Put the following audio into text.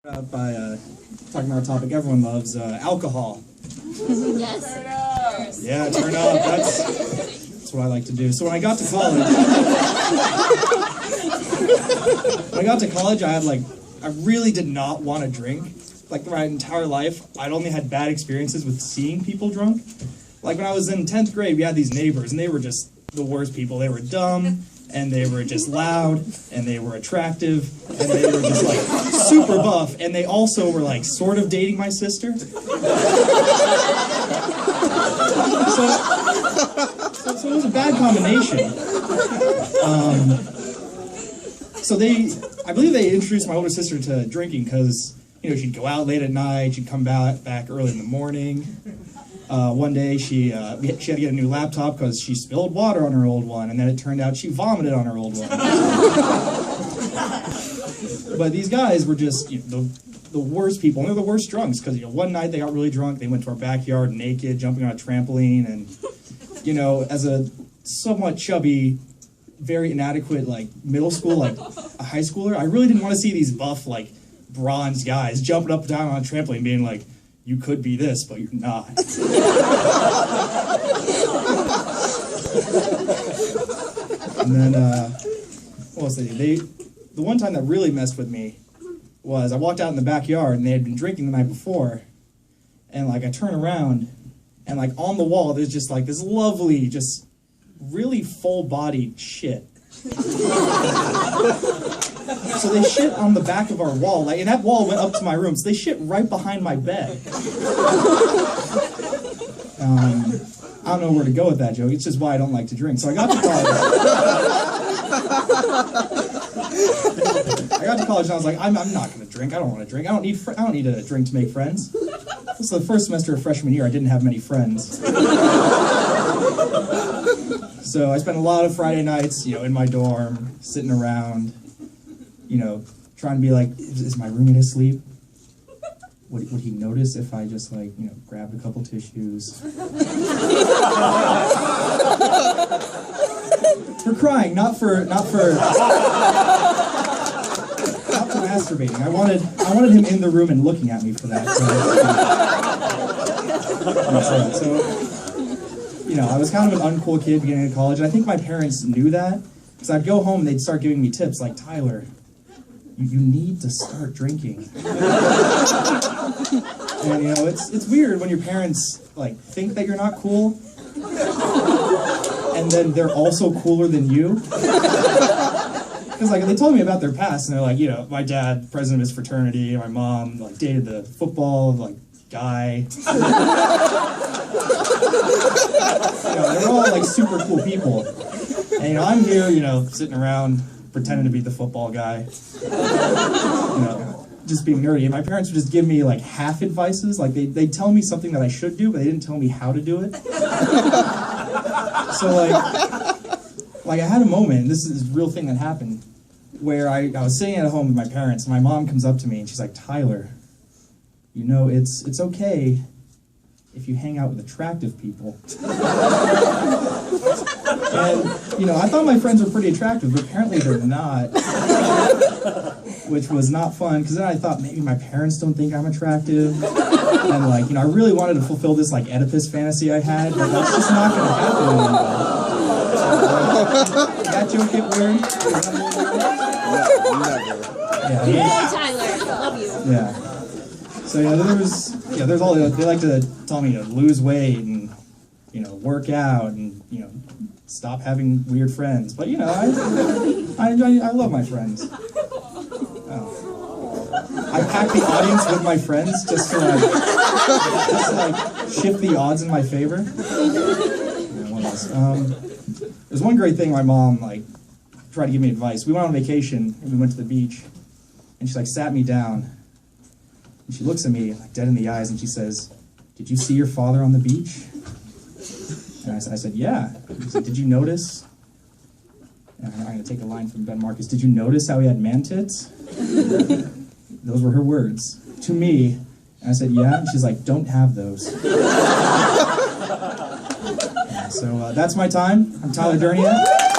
By talking about our topic everyone loves, alcohol. Yes. Yeah, turn up. That's what I like to do. So when I got to college, I really did not want to drink. Like my entire life, I'd only had bad experiences with seeing people drunk. Like when I was in 10th grade, we had these neighbors, and they were just the worst people. They were dumb, and they were just loud, and they were attractive, and they were just like super buff, and they also were like sort of dating my sister. So it was a bad combination. I believe they introduced my older sister to drinking because, she'd go out late at night, she'd come back early in the morning. One day she had to get a new laptop because she spilled water on her old one, and then it turned out she vomited on her old one. But these guys were just the worst people, and they're the worst drunks because one night they got really drunk, they went to our backyard naked, jumping on a trampoline, and as a somewhat chubby, very inadequate middle school, a high schooler, I really didn't want to see these buff bronze guys jumping up and down on a trampoline being like, you could be this, but you're not. And then, what else did they do? The one time that really messed with me was I walked out in the backyard and they had been drinking the night before, and I turn around and on the wall there's just this lovely, just really full-bodied shit. So they shit on the back of our wall, and that wall went up to my room, so they shit right behind my bed. I don't know where to go with that joke. It's just why I don't like to drink. So I got to college and I was like, I'm not going to drink. I don't want to drink. I don't need a drink to make friends. This is the first semester of freshman year. I didn't have many friends. So I spent a lot of Friday nights, in my dorm, sitting around, trying to be like, is my roommate asleep? Would he notice if I just grabbed a couple tissues? For crying, not for masturbating. I wanted him in the room and looking at me for that. So I was kind of an uncool kid beginning of college, and I think my parents knew that, because I'd go home and they'd start giving me tips like, Tyler, you need to start drinking. And it's weird when your parents think that you're not cool, and then they're also cooler than you. Because they told me about their past, and they're like, my dad, president of his fraternity, and my mom dated the football guy. They're all super cool people. And I'm here, sitting around pretending to be the football guy. Just being nerdy. And my parents would just give me half advices. They'd tell me something that I should do, but they didn't tell me how to do it. So I had a moment, this is a real thing that happened, where I was sitting at home with my parents, and my mom comes up to me and she's like, Tyler, it's okay if you hang out with attractive people. And, I thought my friends were pretty attractive, but apparently they're not. Which was not fun, because then I thought maybe my parents don't think I'm attractive. And I really wanted to fulfill this Oedipus fantasy I had, but that's just not going to happen anymore. Did that joke get weird? Yeah, Tyler, love you. Yeah. So there's all they like to tell me to lose weight and work out and stop having weird friends. But I love my friends. I pack the audience with my friends just to shift the odds in my favor. What else? There's one great thing my mom tried to give me advice. We went on vacation and we went to the beach, and she sat me down. And she looks at me dead in the eyes and she says, "Did you see your father on the beach?" And I said, "Yeah." She said, "Did you notice?" And I'm going to take a line from Ben Marcus. "Did you notice how he had man tits?" Those were her words to me. And I said, "Yeah." And she's like, "Don't have those." So that's my time. I'm Tyler Durniak.